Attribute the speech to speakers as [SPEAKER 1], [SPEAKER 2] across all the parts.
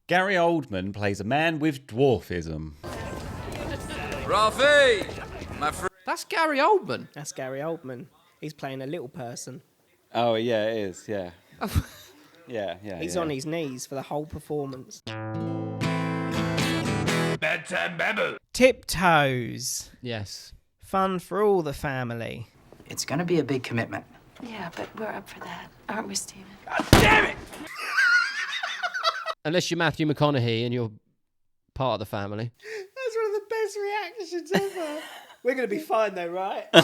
[SPEAKER 1] Gary Oldman plays a man with dwarfism.
[SPEAKER 2] Ralphie! My friend.
[SPEAKER 3] That's Gary Oldman.
[SPEAKER 4] That's Gary Oldman. He's playing a little person.
[SPEAKER 1] Oh, yeah, it is, yeah. yeah.
[SPEAKER 4] He's on his knees for the whole performance.
[SPEAKER 2] Bedtime Babble.
[SPEAKER 4] Tiptoes.
[SPEAKER 3] Yes.
[SPEAKER 4] Fun for all the family.
[SPEAKER 5] It's gonna be a big commitment.
[SPEAKER 6] Yeah, but we're up for that, aren't we, Stephen?
[SPEAKER 2] God damn it!
[SPEAKER 3] Unless you're Matthew McConaughey and you're part of the family.
[SPEAKER 4] That's one of the best reactions ever. We're going to be fine though, right? No,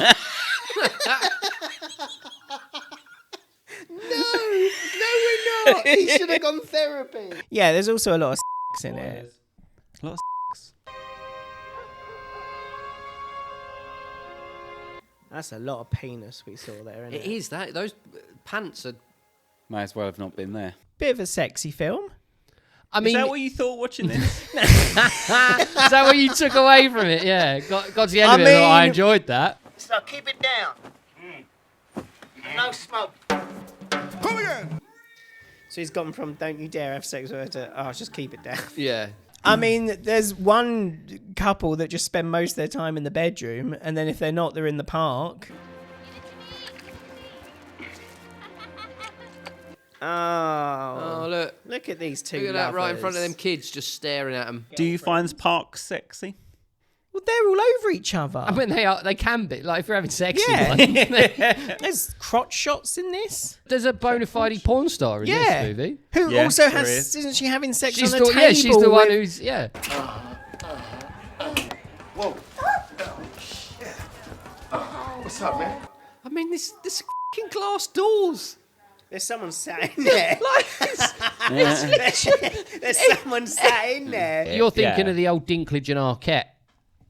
[SPEAKER 4] we're not. He should have gone therapy. Yeah, there's also a lot of sex in it.
[SPEAKER 1] A lot of sex.
[SPEAKER 4] That's a lot of penis we saw there, isn't it?
[SPEAKER 3] It is that. Those pants are...
[SPEAKER 1] Might as well have not been there.
[SPEAKER 4] Bit of a sexy film.
[SPEAKER 3] I mean,
[SPEAKER 1] is that what you thought watching this?
[SPEAKER 3] is that what you took away from it? Yeah. Got to the end of it.
[SPEAKER 4] mean-
[SPEAKER 3] I enjoyed that.
[SPEAKER 7] So keep it down. No smoke.
[SPEAKER 2] Come again!
[SPEAKER 4] So he's gone from don't you dare have sex with her to, just keep it down.
[SPEAKER 3] Yeah.
[SPEAKER 4] I mean, there's one couple that just spend most of their time in the bedroom, and then if they're not, they're in the park. Oh,
[SPEAKER 3] Look
[SPEAKER 4] at these two
[SPEAKER 3] at that right in front of
[SPEAKER 4] lovers.
[SPEAKER 3] them kids just staring at them.
[SPEAKER 1] Do you find parks sexy?
[SPEAKER 4] Well, they're all over each other.
[SPEAKER 3] I mean, they can be. Like, if you're having sex
[SPEAKER 4] Yeah.
[SPEAKER 3] in one.
[SPEAKER 4] There's crotch shots in this.
[SPEAKER 3] There's a bona fide porn star in
[SPEAKER 4] Yeah.
[SPEAKER 3] this movie.
[SPEAKER 4] Who
[SPEAKER 1] Yes,
[SPEAKER 4] also
[SPEAKER 1] there
[SPEAKER 4] has,
[SPEAKER 1] is.
[SPEAKER 4] isn't she having sex
[SPEAKER 3] She's
[SPEAKER 4] on the
[SPEAKER 3] the,
[SPEAKER 4] table?
[SPEAKER 3] yeah, she's the one
[SPEAKER 4] with-
[SPEAKER 3] who's, yeah.
[SPEAKER 2] Whoa. What's up, man?
[SPEAKER 3] I mean, this fucking glass doors.
[SPEAKER 4] There's someone sat in there.
[SPEAKER 3] Like,
[SPEAKER 4] There's someone sat in there.
[SPEAKER 3] you're thinking
[SPEAKER 1] Yeah.
[SPEAKER 3] of the old Dinklage and Arquette.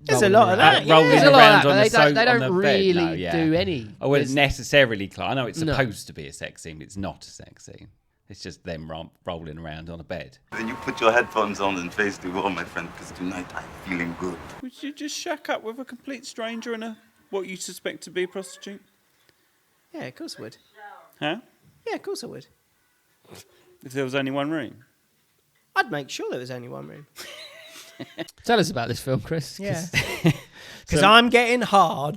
[SPEAKER 4] There's a lot of that.
[SPEAKER 1] Rolling
[SPEAKER 3] There's a lot
[SPEAKER 1] around
[SPEAKER 3] of that,
[SPEAKER 1] on
[SPEAKER 3] but
[SPEAKER 1] the
[SPEAKER 3] they don't
[SPEAKER 1] on the
[SPEAKER 3] really
[SPEAKER 1] bed. No, yeah.
[SPEAKER 3] do any.
[SPEAKER 1] Oh, well,
[SPEAKER 3] There's-
[SPEAKER 1] necessarily, Clark. I know it's
[SPEAKER 3] No.
[SPEAKER 1] supposed to be a sex scene, but it's not a sex scene. It's just them rolling around on a bed.
[SPEAKER 8] Then you put your headphones on and face the wall, my friend, because tonight I'm feeling good.
[SPEAKER 9] Would you just shack up with a complete stranger and what you suspect to be a prostitute?
[SPEAKER 4] Yeah, of course I would.
[SPEAKER 9] Huh?
[SPEAKER 4] Yeah, of course I would.
[SPEAKER 9] If there was only one room?
[SPEAKER 4] I'd make sure there was only one room.
[SPEAKER 3] Tell us about this film, Chris.
[SPEAKER 4] Yeah. Because I'm getting hard.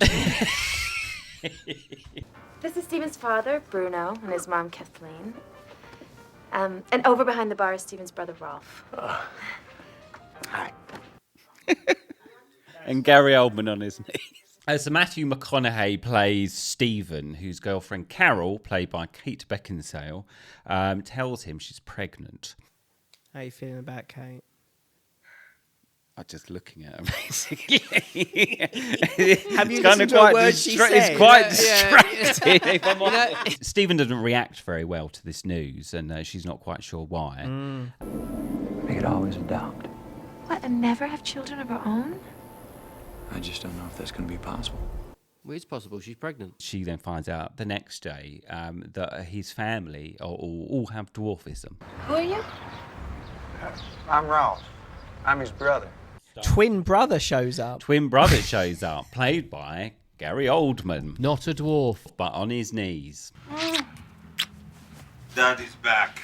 [SPEAKER 6] This is Stephen's father, Bruno, and his mom, Kathleen. And over behind the bar is Stephen's brother, Rolf.
[SPEAKER 8] Hi.
[SPEAKER 1] And Gary Oldman on his knees. So Matthew McConaughey plays Stephen, whose girlfriend Carol, played by Kate Beckinsale, tells him she's pregnant.
[SPEAKER 4] How you feeling about Kate?
[SPEAKER 1] I'm just looking at her, basically.
[SPEAKER 4] Have you
[SPEAKER 1] Kind
[SPEAKER 4] listened
[SPEAKER 1] of
[SPEAKER 4] to a
[SPEAKER 1] quite
[SPEAKER 4] word she said?
[SPEAKER 1] It's quite
[SPEAKER 3] Yeah.
[SPEAKER 1] distracting. If I'm honest. Stephen doesn't react very well to this news, and she's not quite sure why.
[SPEAKER 5] We could always adopt.
[SPEAKER 6] What, and never have children of our own?
[SPEAKER 5] I just don't know if that's gonna be possible.
[SPEAKER 3] Well, it's possible she's pregnant.
[SPEAKER 1] She then finds out the next day that his family all have dwarfism.
[SPEAKER 6] Who are you?
[SPEAKER 7] I'm Ralph. I'm his brother.
[SPEAKER 4] Twin brother shows up.
[SPEAKER 1] Twin brother shows up, played by Gary Oldman,
[SPEAKER 3] Not a dwarf.
[SPEAKER 1] but on his knees.
[SPEAKER 8] Daddy's back.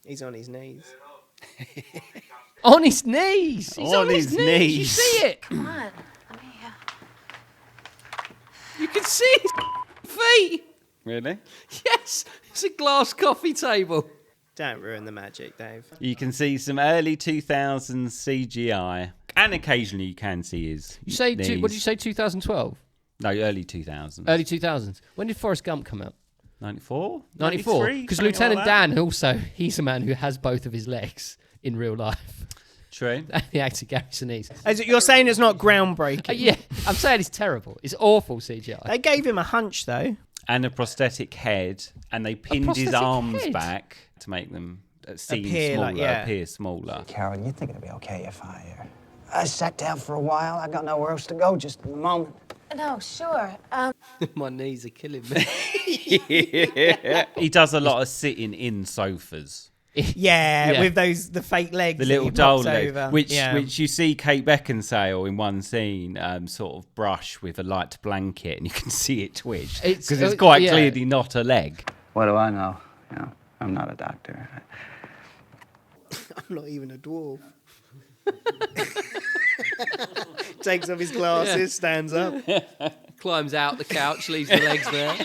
[SPEAKER 4] He's on his knees.
[SPEAKER 3] On his knees. He's
[SPEAKER 1] On
[SPEAKER 3] on his
[SPEAKER 1] his
[SPEAKER 3] knees. You
[SPEAKER 1] knees.
[SPEAKER 3] see it?
[SPEAKER 6] Come on. Let me,
[SPEAKER 3] You can see his feet.
[SPEAKER 1] Really?
[SPEAKER 3] Yes. It's a glass coffee table.
[SPEAKER 4] Don't ruin the magic, Dave.
[SPEAKER 1] You can see some early 2000s CGI, and occasionally you can see his
[SPEAKER 3] You say
[SPEAKER 1] knees.
[SPEAKER 3] what did you say? 2012.
[SPEAKER 1] No, early 2000s.
[SPEAKER 3] Early 2000s. When did Forrest Gump come out?
[SPEAKER 1] 94?
[SPEAKER 3] 94.
[SPEAKER 1] 93,
[SPEAKER 3] Because
[SPEAKER 1] something
[SPEAKER 3] Lieutenant
[SPEAKER 1] like that.
[SPEAKER 3] Dan also, he's a man who has both of his legs in real life.
[SPEAKER 1] True.
[SPEAKER 3] The actor Gary Sinise.
[SPEAKER 4] You're saying it's not groundbreaking?
[SPEAKER 3] Yeah, I'm saying it's terrible. It's awful CGI.
[SPEAKER 4] They gave him a hunch, though.
[SPEAKER 1] And a prosthetic head, and they pinned his
[SPEAKER 3] prosthetic
[SPEAKER 1] arms
[SPEAKER 3] head?
[SPEAKER 1] back to make them seem
[SPEAKER 4] Appear
[SPEAKER 1] smaller,
[SPEAKER 4] like- yeah.
[SPEAKER 1] appear smaller.
[SPEAKER 7] Carol, you think it'd be okay if I sat down for a while? I got nowhere else to go just in the moment.
[SPEAKER 6] No, sure.
[SPEAKER 3] My knees are killing me.
[SPEAKER 1] He does a lot of sitting in sofas.
[SPEAKER 4] Yeah,
[SPEAKER 3] Yeah.
[SPEAKER 4] with the fake legs.
[SPEAKER 1] The
[SPEAKER 4] that
[SPEAKER 1] little
[SPEAKER 4] he
[SPEAKER 1] doll
[SPEAKER 4] pops
[SPEAKER 1] leg,
[SPEAKER 4] over.
[SPEAKER 1] which
[SPEAKER 4] Yeah.
[SPEAKER 1] you see Kate Beckinsale in one scene sort of brush with a light blanket, and you can see it twitch because it's quite
[SPEAKER 3] yeah.
[SPEAKER 1] clearly not a leg.
[SPEAKER 5] What do I know? You know, I'm not a doctor.
[SPEAKER 4] I'm not even a dwarf. Takes off his glasses, stands up.
[SPEAKER 3] Climbs out the couch, leaves the legs there.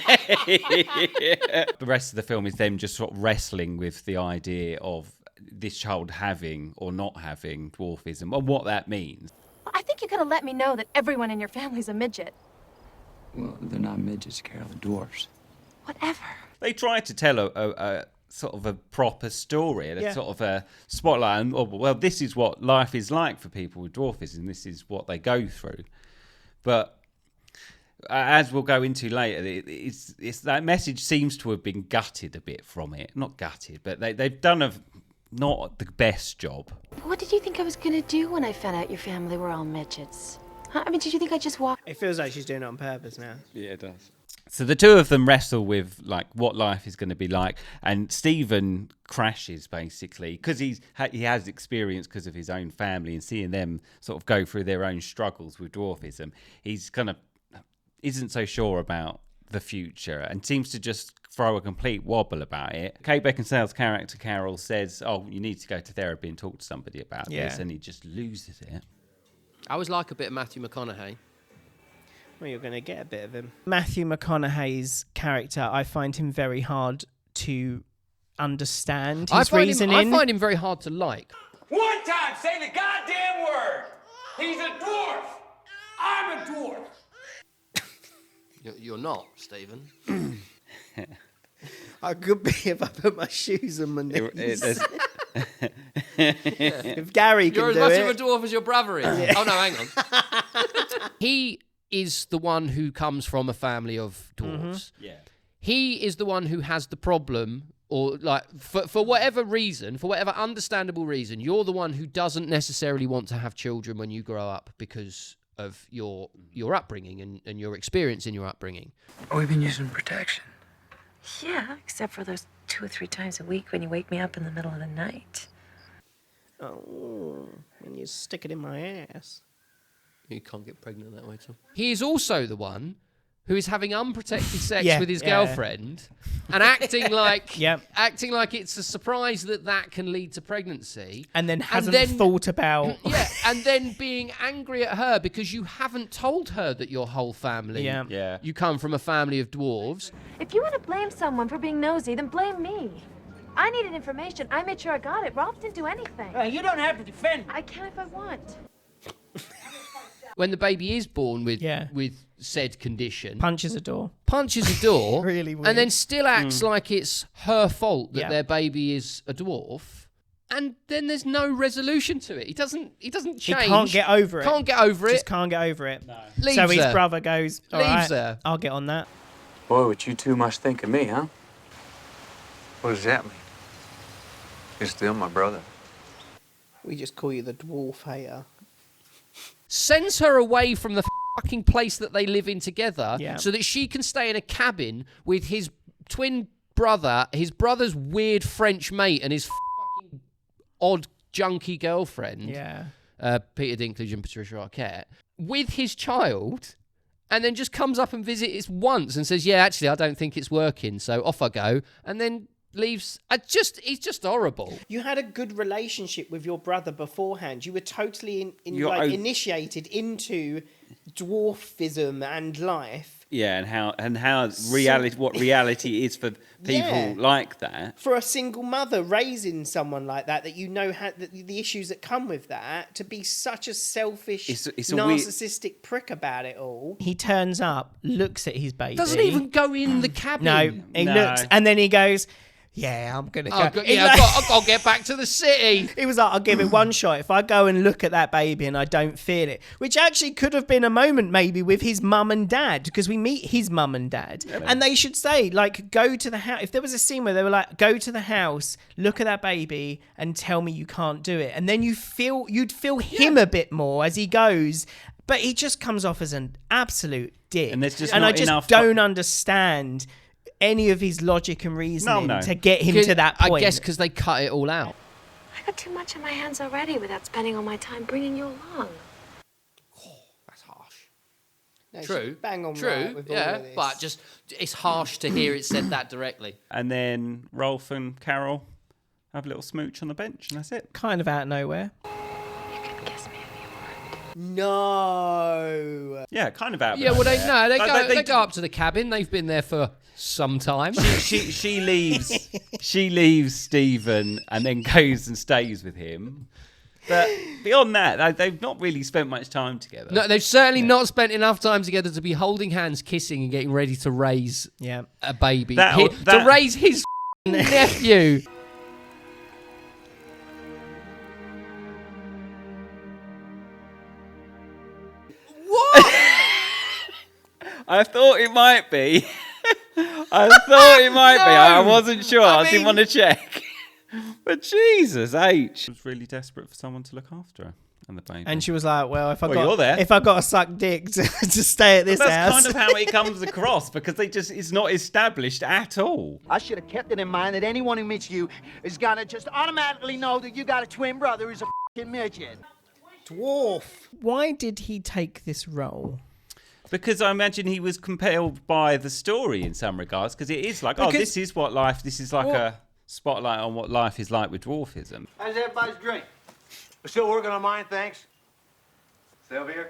[SPEAKER 1] The rest of the film is them just sort of wrestling with the idea of this child having or not having dwarfism and what that means.
[SPEAKER 6] I think you could have let me know that everyone in your family's a midget.
[SPEAKER 5] Well, they're not midgets, Carol. They're dwarfs.
[SPEAKER 6] Whatever.
[SPEAKER 1] They try to tell a sort of a proper story, a sort of a spotlight. And, oh, well, this is what life is like for people with dwarfism. This is what they go through. But as we'll go into later, it's that message seems to have been gutted a bit from it. Not gutted, but they've done not the best job.
[SPEAKER 6] What did you think I was going to do when I found out your family were all midgets? Huh? I mean, did you think I just walked?
[SPEAKER 4] It feels like she's doing it on purpose now.
[SPEAKER 1] Yeah, it does. So the two of them wrestle with like what life is going to be like, and Stephen crashes basically because he has experience because of his own family and seeing them sort of go through their own struggles with dwarfism. He's kind of isn't so sure about the future and seems to just throw a complete wobble about it. Kate Beckinsale's character Carol says, "Oh, you need to go to therapy and talk to somebody about this," and he just loses it.
[SPEAKER 3] I always like a bit of Matthew McConaughey.
[SPEAKER 4] Well, you're going to get a bit of him. Matthew McConaughey's character, I find him very hard to understand his reasoning.
[SPEAKER 3] I find him very hard to like.
[SPEAKER 2] One time, say the goddamn word. He's a dwarf. I'm a dwarf.
[SPEAKER 3] You're not, Stephen.
[SPEAKER 4] I could be if I put my shoes on my knees. If Gary can
[SPEAKER 3] You're as
[SPEAKER 4] do
[SPEAKER 3] much
[SPEAKER 4] it.
[SPEAKER 3] of a dwarf as your brother is. Yeah. Oh, no, hang on. He is the one who comes from a family of dwarves.
[SPEAKER 1] Yeah.
[SPEAKER 3] He is the one who has the problem, or like for whatever reason, for whatever understandable reason, you're the one who doesn't necessarily want to have children when you grow up because of your upbringing and your experience in your upbringing.
[SPEAKER 5] We've been using protection.
[SPEAKER 6] Yeah, except for those 2 or 3 times a week when you wake me up in the middle of the night.
[SPEAKER 4] Oh, and you stick it in my ass.
[SPEAKER 3] You can't get pregnant that way, Tom. He is also the one who is having unprotected sex with his
[SPEAKER 4] yeah.
[SPEAKER 3] girlfriend and acting like
[SPEAKER 4] Yep.
[SPEAKER 3] it's a surprise that can lead to pregnancy.
[SPEAKER 4] And then hasn't thought about...
[SPEAKER 3] Yeah, and then being angry at her because you haven't told her that your whole family...
[SPEAKER 1] Yeah.
[SPEAKER 3] You come from a family of dwarves.
[SPEAKER 6] If you want to blame someone for being nosy, then blame me. I needed information. I made sure I got it. Ralph didn't do anything.
[SPEAKER 7] You don't have to defend.
[SPEAKER 6] I can if I want.
[SPEAKER 3] When the baby is born with said condition...
[SPEAKER 4] Punches a door.
[SPEAKER 3] Really weird. And then still acts like it's her fault that their baby is a dwarf. And then there's no resolution to it. He doesn't change.
[SPEAKER 4] He can't get over it.
[SPEAKER 3] Can't get over it.
[SPEAKER 4] Just can't get over it. No.
[SPEAKER 3] Leaves
[SPEAKER 4] so his
[SPEAKER 3] her.
[SPEAKER 4] brother goes, all
[SPEAKER 3] Leaves
[SPEAKER 4] right,
[SPEAKER 3] her.
[SPEAKER 4] I'll get on that.
[SPEAKER 5] Boy, what you two must think of me, huh?
[SPEAKER 10] What does that mean? You're still my brother.
[SPEAKER 4] We just call you the dwarf hater.
[SPEAKER 3] Sends her away from the fucking place that they live in together so that she can stay in a cabin with his twin brother, his brother's weird French mate, and his fucking odd junkie girlfriend, Peter Dinklage and Patricia Arquette, with his child, and then just comes up and visits once and says, yeah, actually, I don't think it's working, so off I go, and then leaves. He's just horrible.
[SPEAKER 4] You had a good relationship with your brother beforehand. You were totally initiated into dwarfism and life.
[SPEAKER 1] Yeah, and how reality, what reality is for people like that.
[SPEAKER 4] For a single mother raising someone like that you know had the issues that come with that, to be such a selfish, narcissistic prick about it all. He turns up, looks at his baby.
[SPEAKER 3] Doesn't even go in the cabin.
[SPEAKER 4] No, he looks, and then he goes, yeah, I'm going to go.
[SPEAKER 3] I've got to get back to the city.
[SPEAKER 4] He was like, I'll give it one shot. If I go and look at that baby and I don't feel it, which actually could have been a moment maybe with his mum and dad, because we meet his mum and dad. Yeah. And they should say, like, go to the house. If there was a scene where they were like, go to the house, look at that baby and tell me you can't do it. And then you'd feel him a bit more as he goes. But he just comes off as an absolute dick. And I just don't understand any of his logic and reasoning to get him to that point.
[SPEAKER 3] I guess because they cut it all out.
[SPEAKER 6] I got too much on my hands already without spending all my time bringing you along.
[SPEAKER 3] That's harsh.
[SPEAKER 4] No,
[SPEAKER 3] True.
[SPEAKER 4] Bang on right with all of this.
[SPEAKER 3] But it's harsh to hear it said that directly.
[SPEAKER 1] And then Rolf and Carol have a little smooch on the bench, and that's it.
[SPEAKER 4] Kind of out of nowhere.
[SPEAKER 6] You can kiss me if you want.
[SPEAKER 4] No.
[SPEAKER 1] Yeah, kind of out.
[SPEAKER 3] Yeah, well, they
[SPEAKER 1] They
[SPEAKER 3] go up to the cabin. They've been there for some time.
[SPEAKER 1] She leaves. She leaves Stephen and then goes and stays with him. But beyond that, they've not really spent much time together.
[SPEAKER 3] No, they've certainly not spent enough time together to be holding hands, kissing, and getting ready to raise a baby. To raise his nephew.
[SPEAKER 4] What?
[SPEAKER 1] I thought it might be. I wasn't sure. I didn't want to check. But Jesus H. I was really desperate for someone to look after her and the baby.
[SPEAKER 4] And she was like, well, if
[SPEAKER 1] you're there.
[SPEAKER 4] If I got to suck dick to stay at this house.
[SPEAKER 1] That's kind of how it comes across, because it's not established at all.
[SPEAKER 11] I should have kept it in mind that anyone who meets you is gonna just automatically know that you got a twin brother who's a f***ing midget.
[SPEAKER 4] Dwarf. Why did he take this role?
[SPEAKER 1] Because I imagine he was compelled by the story in some regards, because it is like, this is like a spotlight on what life is like with dwarfism.
[SPEAKER 11] How's everybody's drink? We're still working on mine, thanks. Sylvia?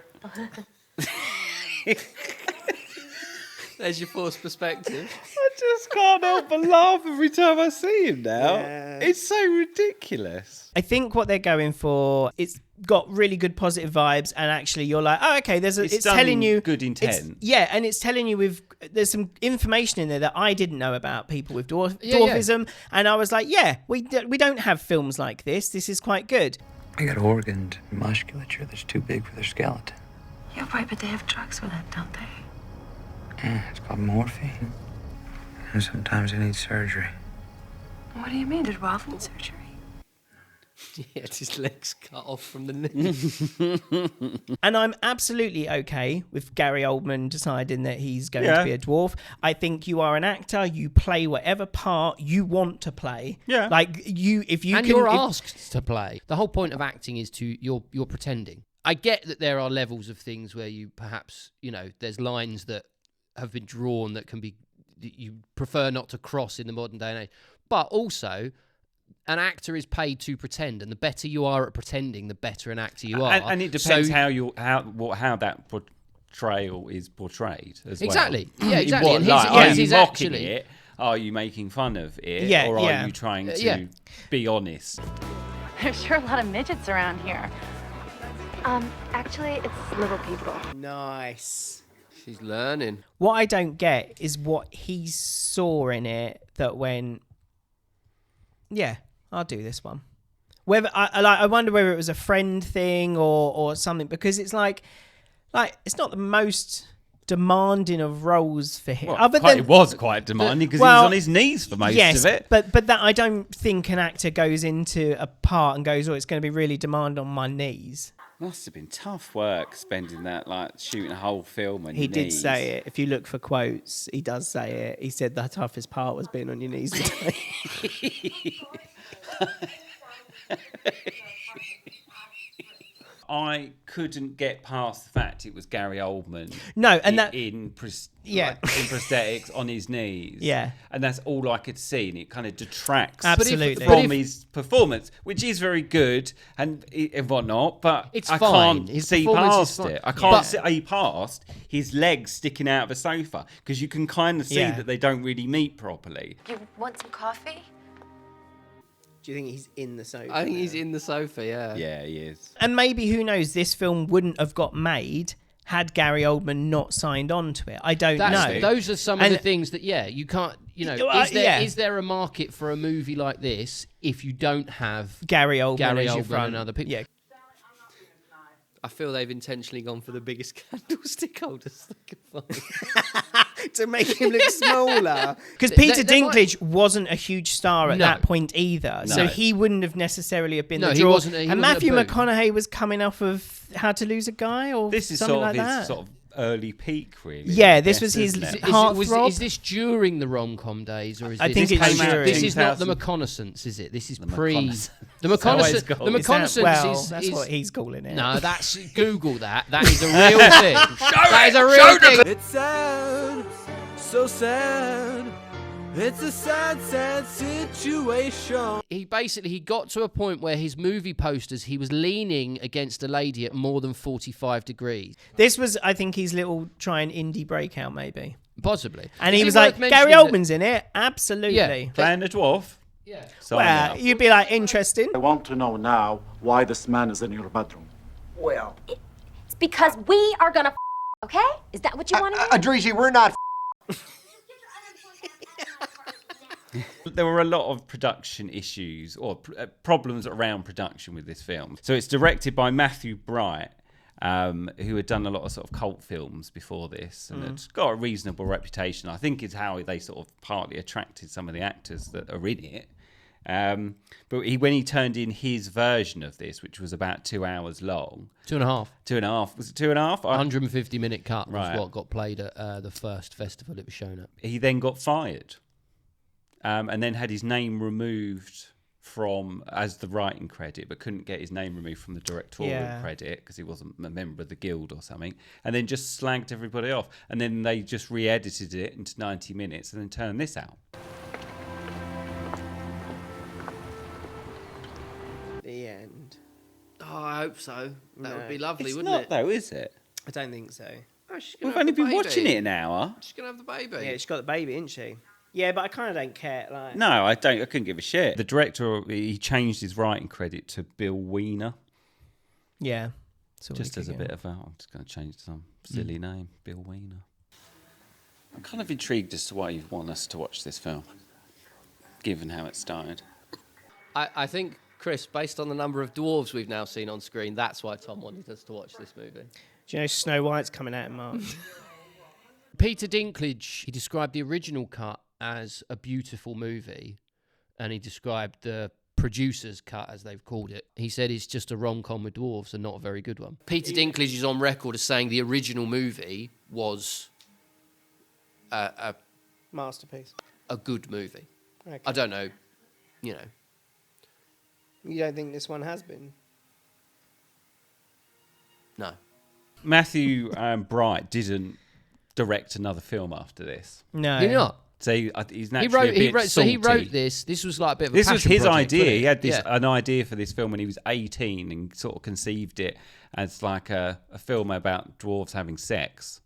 [SPEAKER 3] There's your forced perspective.
[SPEAKER 1] I just can't help but laugh every time I see him now.
[SPEAKER 4] Yeah.
[SPEAKER 1] It's so ridiculous.
[SPEAKER 4] I think what they're going for, it's got really good positive vibes, and actually you're like, oh, okay, it's telling you
[SPEAKER 1] good intent.
[SPEAKER 4] And it's telling you there's some information in there that I didn't know about people with dwarfism, and I was like, we don't have films like this. This is quite good.
[SPEAKER 5] I got organs and musculature that's too big for their skeleton.
[SPEAKER 6] Yeah, right, but they have drugs for that, don't they?
[SPEAKER 5] Yeah, it's called morphine. And sometimes I need surgery.
[SPEAKER 6] What do you mean? Did Ralph need surgery?
[SPEAKER 3] He had his legs cut off from the knee.
[SPEAKER 4] And I'm absolutely okay with Gary Oldman deciding that he's going to be a dwarf. I think you are an actor. You play whatever part you want to play. Yeah. Like
[SPEAKER 3] you're asked to play. The whole point of acting is you're pretending. I get that there are levels of things where you perhaps, there's lines that have been drawn that you prefer not to cross in the modern day and age. But also, an actor is paid to pretend, and the better you are at pretending, the better an actor you are.
[SPEAKER 1] And it depends how that portrayal is portrayed as
[SPEAKER 3] exactly.
[SPEAKER 1] well.
[SPEAKER 3] Yeah, exactly.
[SPEAKER 1] Are you mocking it? Are you making fun of it? Or are you trying to be honest?
[SPEAKER 6] There's sure a lot of midgets around here. Actually, it's little people.
[SPEAKER 4] Nice.
[SPEAKER 3] She's learning.
[SPEAKER 4] What I don't get is what he saw in it that went, yeah, I'll do this one. Whether I wonder whether it was a friend thing or something, because it's like it's not the most demanding of roles for him.
[SPEAKER 1] It was quite demanding because he was on his knees for most of it.
[SPEAKER 4] But that I don't think an actor goes into a part and goes, it's going to be really demanding on my knees.
[SPEAKER 1] Must have been tough work spending that, shooting a whole film on your knees.
[SPEAKER 4] He did say it. If you look for quotes, he does say it. He said the toughest part was being on your knees.
[SPEAKER 1] I couldn't get past the fact it was Gary Oldman.
[SPEAKER 4] No, and
[SPEAKER 1] in prosthetics on his knees.
[SPEAKER 4] Yeah,
[SPEAKER 1] and that's all I could see, and it kind of detracts
[SPEAKER 4] from
[SPEAKER 1] his performance, which is very good and whatnot. But
[SPEAKER 3] it's
[SPEAKER 1] I
[SPEAKER 3] fine.
[SPEAKER 1] can't see past it. I can't see past his legs sticking out of a sofa because you can kind of see that they don't really meet properly.
[SPEAKER 6] You want some coffee?
[SPEAKER 4] Do you think he's in the sofa?
[SPEAKER 3] I think he's in the sofa, yeah.
[SPEAKER 1] Yeah, he is.
[SPEAKER 4] And maybe, who knows, this film wouldn't have got made had Gary Oldman not signed on to it. I don't know.
[SPEAKER 3] Those are some of the things that, you can't, is there a market for a movie like this if you don't have
[SPEAKER 4] Gary Oldman
[SPEAKER 3] and other people?
[SPEAKER 4] Yeah.
[SPEAKER 3] I feel they've intentionally gone for the biggest candlestick holders they could find.
[SPEAKER 4] To make him look smaller. Because Peter Dinklage wasn't a huge star at that point either. No. So he wouldn't have necessarily have been the draw.
[SPEAKER 3] He wasn't
[SPEAKER 4] and Matthew McConaughey was coming off of How to Lose a Guy or
[SPEAKER 1] this is
[SPEAKER 4] something
[SPEAKER 1] sort
[SPEAKER 4] like
[SPEAKER 1] of
[SPEAKER 4] that.
[SPEAKER 1] His sort of early peak, really.
[SPEAKER 4] Yeah, this was his heartthrob.
[SPEAKER 3] Is this during the rom-com days, or is
[SPEAKER 4] I think it's during.
[SPEAKER 3] This is not the reconnaissance, is it? This is pre. The reconnaissance. The reconnaissance
[SPEAKER 4] that's what he's calling it.
[SPEAKER 3] No, that's Google that. That is a real thing. That is a real thing.
[SPEAKER 12] It's sad, so sad. It's a sad, sad situation.
[SPEAKER 3] He got to a point where his movie posters, he was leaning against a lady at more than 45 degrees.
[SPEAKER 4] This was, I think, his little try and indie breakout, maybe.
[SPEAKER 3] Possibly.
[SPEAKER 4] And he was like, Gary Oldman's in it? Absolutely.
[SPEAKER 3] Yeah.
[SPEAKER 1] Playing the dwarf?
[SPEAKER 3] Yeah.
[SPEAKER 4] Well, you'd be like, interesting.
[SPEAKER 13] I want to know now why this man is in your bedroom.
[SPEAKER 14] Well, it's because we are gonna okay? Is that what you want to do?
[SPEAKER 11] Adrizi, we're not
[SPEAKER 1] There were a lot of production issues or problems around production with this film. So it's directed by Matthew Bright, who had done a lot of sort of cult films before this and had got a reasonable reputation. I think is how they sort of partly attracted some of the actors that are in it. But when he turned in his version of this, which was about 2 hours long.
[SPEAKER 3] 2.5.
[SPEAKER 1] 2.5. Was it 2.5?
[SPEAKER 3] 150-minute cut was what got played at the first festival it was shown at.
[SPEAKER 1] He then got fired. And then had his name removed from as the writing credit, but couldn't get his name removed from the directorial credit because he wasn't a member of the guild or something, and then just slagged everybody off. And then they just re-edited it into 90 minutes and then turned this out.
[SPEAKER 4] The end.
[SPEAKER 3] Oh, I hope so. That would be lovely,
[SPEAKER 1] It's
[SPEAKER 3] wouldn't
[SPEAKER 1] not,
[SPEAKER 3] it?
[SPEAKER 1] though, is it?
[SPEAKER 4] I don't think so.
[SPEAKER 3] Oh, she's gonna
[SPEAKER 1] We've
[SPEAKER 3] have
[SPEAKER 1] only
[SPEAKER 3] the
[SPEAKER 1] been
[SPEAKER 3] baby.
[SPEAKER 1] watching it an hour.
[SPEAKER 3] She's going to have the baby.
[SPEAKER 4] Yeah, she's got the baby, isn't she? Yeah, but I kind of don't care. Like,
[SPEAKER 1] No, I don't. I couldn't give a shit. The director, he changed his writing credit to Bill Weiner.
[SPEAKER 4] Yeah.
[SPEAKER 1] Just as a bit of I'm just going to change some silly name, Bill Weiner. I'm kind of intrigued as to why you want us to watch this film, given how it started.
[SPEAKER 3] I think, Chris, based on the number of dwarves we've now seen on screen, that's why Tom wanted us to watch this movie.
[SPEAKER 4] Do you know Snow White's coming out in March?
[SPEAKER 3] Peter Dinklage, he described the original cut as a beautiful movie, and he described the producer's cut, as they've called it. He said it's just a rom-com with dwarves and not a very good one. Peter Dinklage is on record as saying the original movie was a
[SPEAKER 4] masterpiece,
[SPEAKER 3] a good movie.
[SPEAKER 4] Okay.
[SPEAKER 3] I don't know, you know.
[SPEAKER 4] You don't think this one has been?
[SPEAKER 3] No.
[SPEAKER 1] Matthew Bright didn't direct another film after this.
[SPEAKER 4] No.
[SPEAKER 3] Did he not?
[SPEAKER 1] So he's naturally a bit salty.
[SPEAKER 3] He wrote this. This was like a bit of a
[SPEAKER 1] This was
[SPEAKER 3] passion
[SPEAKER 1] his
[SPEAKER 3] project,
[SPEAKER 1] idea.
[SPEAKER 3] wasn't it?
[SPEAKER 1] He had an idea for this film when he was 18 and sort of conceived it as like a film about dwarves having sex.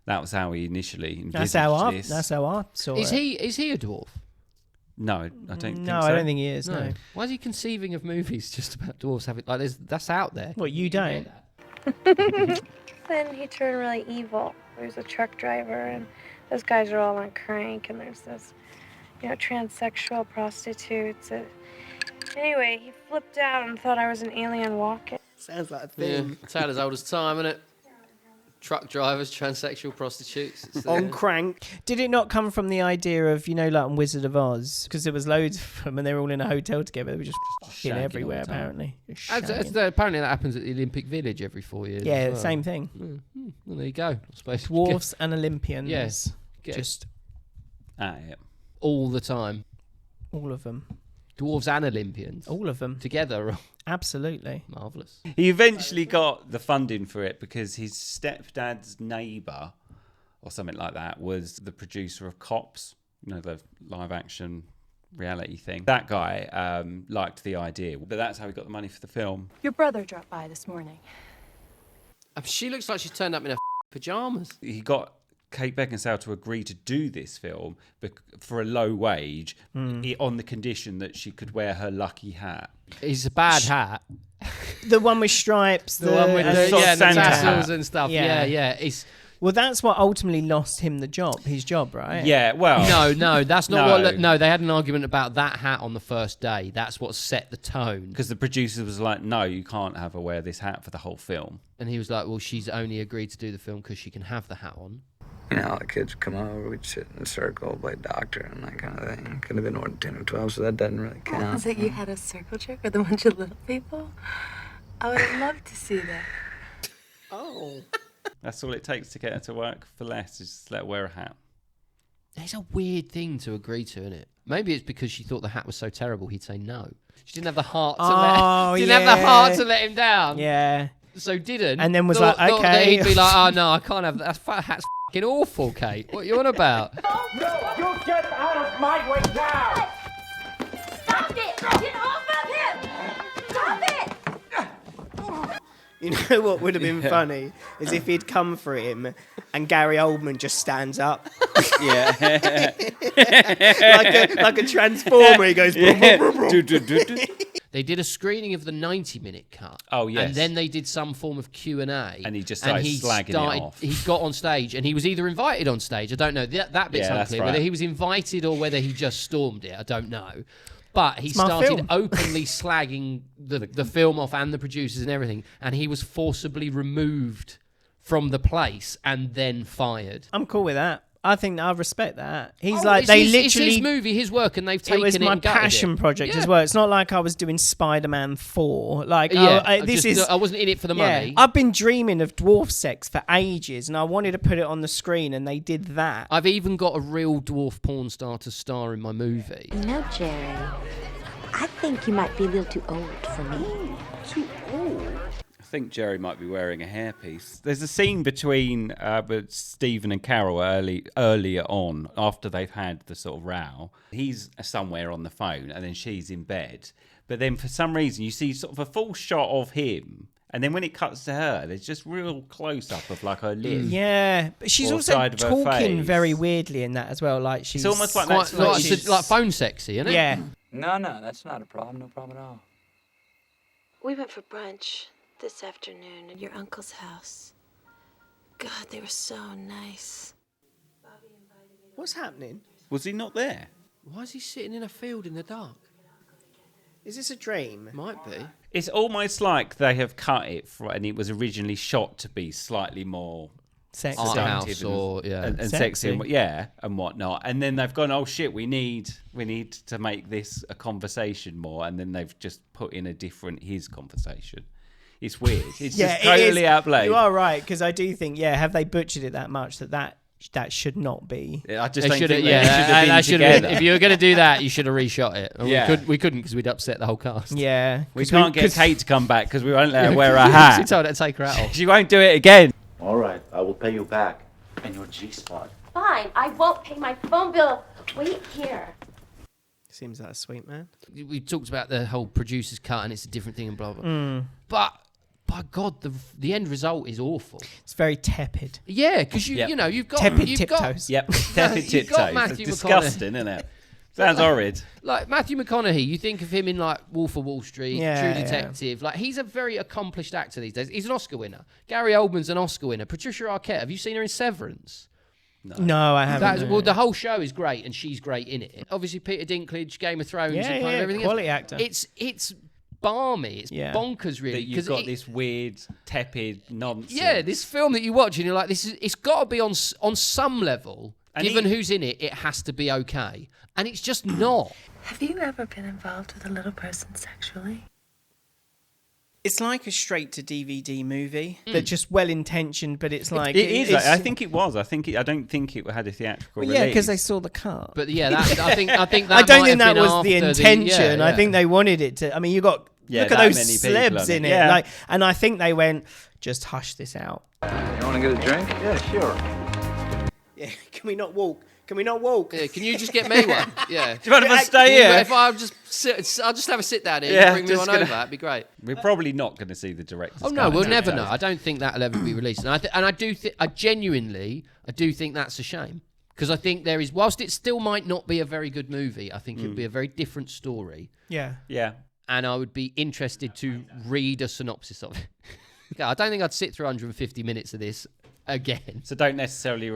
[SPEAKER 1] That was how he initially envisaged this.
[SPEAKER 4] That's how I saw it.
[SPEAKER 3] Is he a dwarf?
[SPEAKER 1] No, I don't think so.
[SPEAKER 4] No, I don't think he is, no.
[SPEAKER 3] Why is he conceiving of movies just about dwarves having... Like, that's out there.
[SPEAKER 4] What, you don't?
[SPEAKER 15] Then he turned really evil. There's a truck driver, and those guys are all on crank, and there's this, transsexual prostitutes. Anyway, he flipped out and thought I was an alien walking.
[SPEAKER 4] Sounds like a
[SPEAKER 3] Yeah,
[SPEAKER 4] thing.
[SPEAKER 3] tale as old as time, isn't it? Truck drivers, transsexual prostitutes.
[SPEAKER 4] On crank. Did it not come from the idea of, like on Wizard of Oz? Because there was loads of them and they were all in a hotel together. They were just fucking everywhere, apparently.
[SPEAKER 3] Apparently that happens at the Olympic Village every 4 years.
[SPEAKER 4] Yeah,
[SPEAKER 3] as well.
[SPEAKER 4] same thing.
[SPEAKER 3] Well, there you go. I suppose.
[SPEAKER 4] Dwarfs and Olympians.
[SPEAKER 3] Yes.
[SPEAKER 4] Just
[SPEAKER 3] all the time.
[SPEAKER 4] All of them.
[SPEAKER 3] Dwarves and Olympians.
[SPEAKER 4] All of them.
[SPEAKER 3] Together.
[SPEAKER 4] Absolutely.
[SPEAKER 3] Marvellous.
[SPEAKER 1] He eventually got the funding for it because his stepdad's neighbour or something like that was the producer of Cops, the live action reality thing. That guy liked the idea, but that's how he got the money for the film.
[SPEAKER 6] Your brother dropped by this morning.
[SPEAKER 3] She looks like she's turned up in her pyjamas.
[SPEAKER 1] He got Kate Beckinsale to agree to do this film for a low wage on the condition that she could wear her lucky hat.
[SPEAKER 3] It's a bad hat.
[SPEAKER 4] The one with stripes.
[SPEAKER 3] The one with the tassels and stuff. Yeah.
[SPEAKER 4] Well, that's what ultimately lost him his job, right?
[SPEAKER 1] Yeah, well...
[SPEAKER 3] No, that's not what... No, they had an argument about that hat on the first day. That's what set the tone.
[SPEAKER 1] Because the producer was like, no, you can't have her wear this hat for the whole film.
[SPEAKER 3] And he was like, well, she's only agreed to do the film because she can have the hat on.
[SPEAKER 5] All the kids would come over, we'd sit in a circle, play doctor, and that kind of thing. Could have been more than 10 or 12, so that doesn't really count.
[SPEAKER 6] Was it you had a circle jerk with a bunch of little people? I would have loved to see that.
[SPEAKER 4] Oh.
[SPEAKER 1] That's all it takes to get her to work for less, is just let her wear a hat.
[SPEAKER 3] It's a weird thing to agree to, isn't it? Maybe it's because she thought the hat was so terrible he'd say no. She didn't have the heart to have the heart to let him down.
[SPEAKER 4] Yeah.
[SPEAKER 3] So didn't.
[SPEAKER 4] And then was like, okay.
[SPEAKER 3] He'd be like, oh no, I can't have that. That hat's fucking awful, Kate. What are you on about?
[SPEAKER 2] No, you get out of my way now!
[SPEAKER 14] Stop it! Get off of him! Stop it!
[SPEAKER 4] You know what would have been funny is if he'd come for him and Gary Oldman just stands up.
[SPEAKER 1] Yeah.
[SPEAKER 4] like a transformer, he goes.
[SPEAKER 3] They did a screening of the 90-minute cut.
[SPEAKER 1] Oh, yes.
[SPEAKER 3] And then they did some form of Q&A.
[SPEAKER 1] And he just started slagging it off.
[SPEAKER 3] He got on stage, and he was either invited on stage. I don't know. That bit's unclear.
[SPEAKER 1] Right.
[SPEAKER 3] Whether he was invited or whether he just stormed it, I don't know. But he started openly slagging the film off and the producers and everything. And he was forcibly removed from the place and then fired.
[SPEAKER 4] I'm cool with that. I think I respect that. He's
[SPEAKER 3] It's his movie, his work, and they've taken it.
[SPEAKER 4] It was my
[SPEAKER 3] and gutted
[SPEAKER 4] passion
[SPEAKER 3] it.
[SPEAKER 4] project
[SPEAKER 3] Yeah.
[SPEAKER 4] as well. It's not like I was doing Spider-Man 4. Like,
[SPEAKER 3] Yeah,
[SPEAKER 4] I
[SPEAKER 3] I wasn't in it for the money.
[SPEAKER 4] I've been dreaming of dwarf sex for ages, and I wanted to put it on the screen, and they did that.
[SPEAKER 3] I've even got a real dwarf porn star to star in my movie.
[SPEAKER 14] You know, Jerry, I think you might be a little too old for me.
[SPEAKER 1] Too old? I think Jerry might be wearing a hairpiece. There's a scene between Stephen and Carol earlier on, after they've had the sort of row. He's somewhere on the phone, and then she's in bed. But then for some reason, you see sort of a full shot of him. And then when it cuts to her, there's just real close-up of like her lip.
[SPEAKER 4] Yeah, but she's also talking very weirdly in that as well. Like she's
[SPEAKER 1] It's almost like
[SPEAKER 3] like phone sexy, isn't it?
[SPEAKER 4] Yeah.
[SPEAKER 5] No, that's not a problem. No problem at all.
[SPEAKER 6] We went for brunch this afternoon at your uncle's house. God, they were so nice.
[SPEAKER 4] What's happening?
[SPEAKER 1] Was he not there?
[SPEAKER 3] Why is he sitting in a field in the dark?
[SPEAKER 4] Is this a dream?
[SPEAKER 3] Might be.
[SPEAKER 1] It's almost like they have cut it, and it was originally shot to be slightly more
[SPEAKER 4] sexy,
[SPEAKER 3] house or
[SPEAKER 1] and sexy, and whatnot. And then they've gone, oh shit, we need to make this a conversation more. And then they've just put in his conversation. It's weird. It's just totally outplayed.
[SPEAKER 4] You are right, because I do think, have they butchered it that much that should not be.
[SPEAKER 1] I just don't think they should have been together.
[SPEAKER 3] If you were going to do that, you should have reshot it.
[SPEAKER 1] Yeah.
[SPEAKER 3] We couldn't because we'd upset the whole cast.
[SPEAKER 4] Yeah.
[SPEAKER 1] We can't get Kate to come back because we won't let her wear a hat.
[SPEAKER 3] She told her to take her hat off.
[SPEAKER 1] She won't do it again.
[SPEAKER 13] All right, I will pay you back and your G-spot.
[SPEAKER 14] Fine, I won't pay my phone bill. Wait here.
[SPEAKER 4] Seems like a sweet man.
[SPEAKER 3] We talked about the whole producer's cut and it's a different thing and blah, blah. But by God, the end result is awful.
[SPEAKER 4] It's very tepid.
[SPEAKER 3] Yeah, because you've got
[SPEAKER 4] tepid
[SPEAKER 3] you've
[SPEAKER 4] tiptoes.
[SPEAKER 1] Yep, tepid
[SPEAKER 3] You've got
[SPEAKER 1] tiptoes.
[SPEAKER 3] Matthew
[SPEAKER 1] It's disgusting, isn't it? Sounds horrid.
[SPEAKER 3] Like Matthew McConaughey, you think of him in like Wolf of Wall Street,
[SPEAKER 4] Yeah,
[SPEAKER 3] True Detective. Like he's a very accomplished actor these days. He's an Oscar winner. Gary Oldman's an Oscar winner. Patricia Arquette, have you seen her in Severance?
[SPEAKER 4] No, I haven't.
[SPEAKER 3] Well, the whole show is great, and she's great in it. Obviously, Peter Dinklage, Game of Thrones, and kind of everything.
[SPEAKER 4] Quality actor.
[SPEAKER 3] It's balmy. It's bonkers, really.
[SPEAKER 1] That you've got this weird, tepid nonsense.
[SPEAKER 3] Yeah, this film that you watch, and you're like, it's got to be on some level. And given who's in it, it has to be okay. And it's just not.
[SPEAKER 6] Have you ever been involved with a little person sexually?
[SPEAKER 4] It's like a straight-to-DVD movie. They're just well-intentioned, but it's like...
[SPEAKER 1] It is. I think it was. I don't think it had a theatrical release.
[SPEAKER 4] Yeah, because they saw the cut.
[SPEAKER 3] But yeah, I think that
[SPEAKER 4] I don't think that
[SPEAKER 3] might have
[SPEAKER 4] was the
[SPEAKER 3] been
[SPEAKER 4] intention.
[SPEAKER 3] after
[SPEAKER 4] I think they wanted it to... I mean, look at those celebs in it.
[SPEAKER 1] Yeah.
[SPEAKER 4] Like, and I think they went, just hush this out.
[SPEAKER 5] You want to get a drink? Yeah, sure.
[SPEAKER 4] Yeah, can we not walk? Can we not walk?
[SPEAKER 3] Yeah, can you just get me one? Yeah.
[SPEAKER 1] Do you mind if I stay here?
[SPEAKER 3] If I'll just have a sit down here and bring me one over. That'd be great.
[SPEAKER 1] We're probably not going to see the director's
[SPEAKER 3] Oh no,
[SPEAKER 1] cut.
[SPEAKER 3] we'll never know. I don't think that'll ever be released, and I do genuinely think that's a shame because I think there is, whilst it still might not be a very good movie, I think it would be a very different story.
[SPEAKER 4] Yeah.
[SPEAKER 1] Yeah.
[SPEAKER 3] And I would be interested to read a synopsis of it. Okay, I don't think I'd sit through 150 minutes of this again.
[SPEAKER 1] So don't necessarily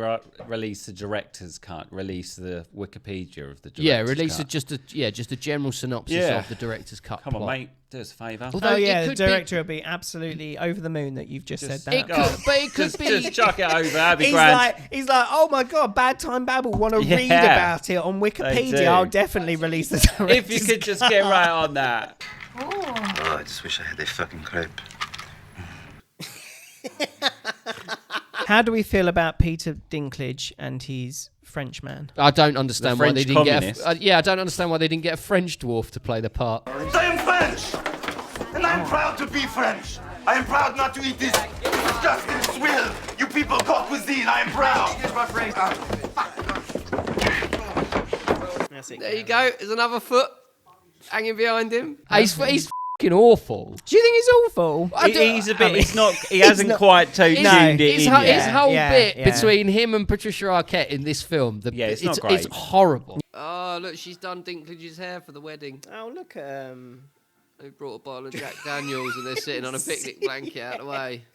[SPEAKER 1] release the director's cut. Release the Wikipedia of the director's
[SPEAKER 3] Yeah, release
[SPEAKER 1] cut.
[SPEAKER 3] just a general synopsis of the director's cut.
[SPEAKER 1] Come on,
[SPEAKER 3] plot.
[SPEAKER 1] mate, do us a favour.
[SPEAKER 3] Although
[SPEAKER 4] the director will be absolutely over the moon that you've just said that.
[SPEAKER 3] It could be.
[SPEAKER 1] Just chuck it over. That'd be grand.
[SPEAKER 4] He's like, oh my God, Bad Time Babble. Want to read about it on Wikipedia? I'll definitely release the director's
[SPEAKER 1] If you could just get right on that.
[SPEAKER 8] Oh, I just wish I had a fucking crepe.
[SPEAKER 4] How do we feel about Peter Dinklage and his Frenchman?
[SPEAKER 3] I don't understand why they didn't
[SPEAKER 1] communist.
[SPEAKER 3] I don't understand why they didn't get a French dwarf to play the part.
[SPEAKER 8] I am French, and I am proud to be French. I am proud not to eat this of justice will. You people call cuisine. I am proud.
[SPEAKER 3] There you go. There's another foot hanging behind him. He's fucking awful.
[SPEAKER 4] Do you think he's awful?
[SPEAKER 1] He's a bit. He hasn't quite tuned it in.
[SPEAKER 3] His whole bit between him and Patricia Arquette in this film.
[SPEAKER 1] It's not great.
[SPEAKER 3] It's horrible. Oh, look, she's done Dinklage's hair for the wedding.
[SPEAKER 4] Oh, look at
[SPEAKER 3] They brought a bottle of Jack Daniels and they're sitting on a picnic blanket out of the way.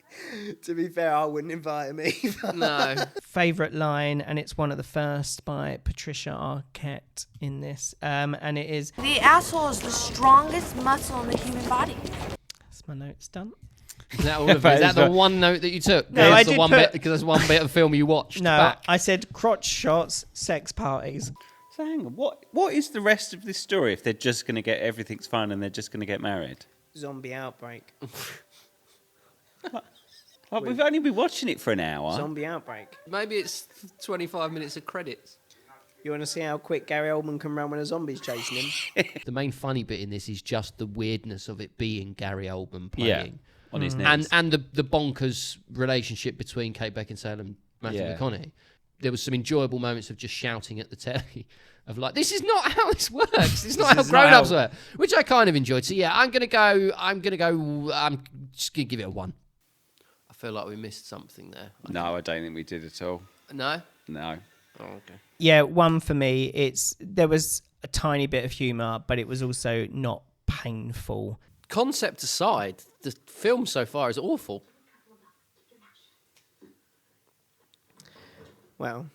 [SPEAKER 4] To be fair, I wouldn't invite him either.
[SPEAKER 3] No.
[SPEAKER 4] Favourite line, and it's one of the first by Patricia Arquette in this, and it is...
[SPEAKER 15] The asshole is the strongest muscle in the human body.
[SPEAKER 4] That's my notes done.
[SPEAKER 3] Is that all of it? Is that the one note that you took?
[SPEAKER 4] No, I did
[SPEAKER 3] because there's one bit of film you watched.
[SPEAKER 4] No,
[SPEAKER 3] back.
[SPEAKER 4] I said crotch shots, sex parties.
[SPEAKER 1] So hang on, what is the rest of this story if they're just going to get everything's fine and they're just going to get married?
[SPEAKER 4] Zombie outbreak.
[SPEAKER 1] Like, we've only been watching it for an hour.
[SPEAKER 4] Zombie outbreak.
[SPEAKER 3] Maybe it's 25 minutes of credits.
[SPEAKER 4] You want to see how quick Gary Oldman can run when a zombie's chasing him?
[SPEAKER 3] The main funny bit in this is just the weirdness of it being Gary Oldman playing.
[SPEAKER 1] On his knees.
[SPEAKER 3] And the bonkers relationship between Kate Beckinsale and Matthew McConaughey. There was some enjoyable moments of just shouting at the telly of like, this is not how this works. This is not how grown-ups work. Which I kind of enjoyed. So yeah, I'm just gonna give it a 1. I feel like we missed something there.
[SPEAKER 1] No, I don't think we did at all.
[SPEAKER 3] No?
[SPEAKER 1] No.
[SPEAKER 3] Oh, okay.
[SPEAKER 4] Yeah, 1 for me. There was a tiny bit of humour, but it was also not painful.
[SPEAKER 3] Concept aside, the film so far is awful.
[SPEAKER 4] Well,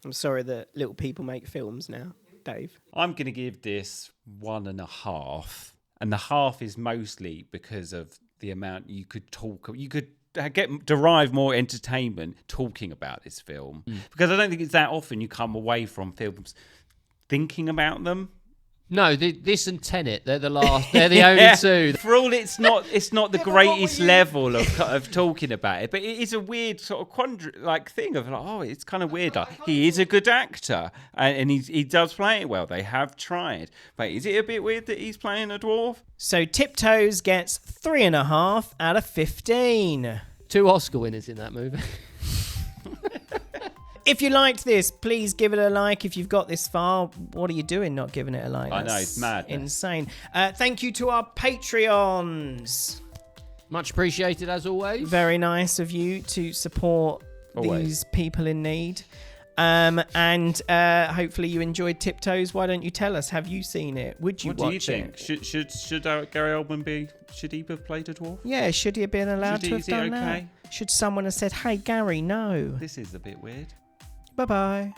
[SPEAKER 4] I'm sorry that little people make films now, Dave.
[SPEAKER 1] I'm going to give this 1.5, and the half is mostly because of the amount you could talk. You could derive more entertainment talking about this film, because I don't think it's that often you come away from films thinking about them.
[SPEAKER 3] No, this and Tenet, they're the last. They're the only two.
[SPEAKER 1] For all it's not the greatest level of talking about it, but it is a weird sort of thing of like, oh, it's kind of weird. Like, he is a good actor, and he does play it well. They have tried, but is it a bit weird that he's playing a dwarf?
[SPEAKER 4] So Tiptoes gets 3.5 out of 15.
[SPEAKER 3] 2 Oscar winners in that movie.
[SPEAKER 4] If you liked this, please give it a like. If you've got this far, what are you doing not giving it a like?
[SPEAKER 1] I know, it's mad.
[SPEAKER 4] Insane. Thank you to our Patreons.
[SPEAKER 3] Much appreciated, as always.
[SPEAKER 4] Very nice of you to support these people in need. And hopefully you enjoyed Tiptoes. Why don't you tell us? Have you seen it? Would you watch it?
[SPEAKER 1] What do you think? Should Gary Oldman should he have played a dwarf?
[SPEAKER 4] Yeah, should he have been allowed to have done that? Should someone have said, hey, Gary, no.
[SPEAKER 1] This is a bit weird.
[SPEAKER 4] Bye-bye.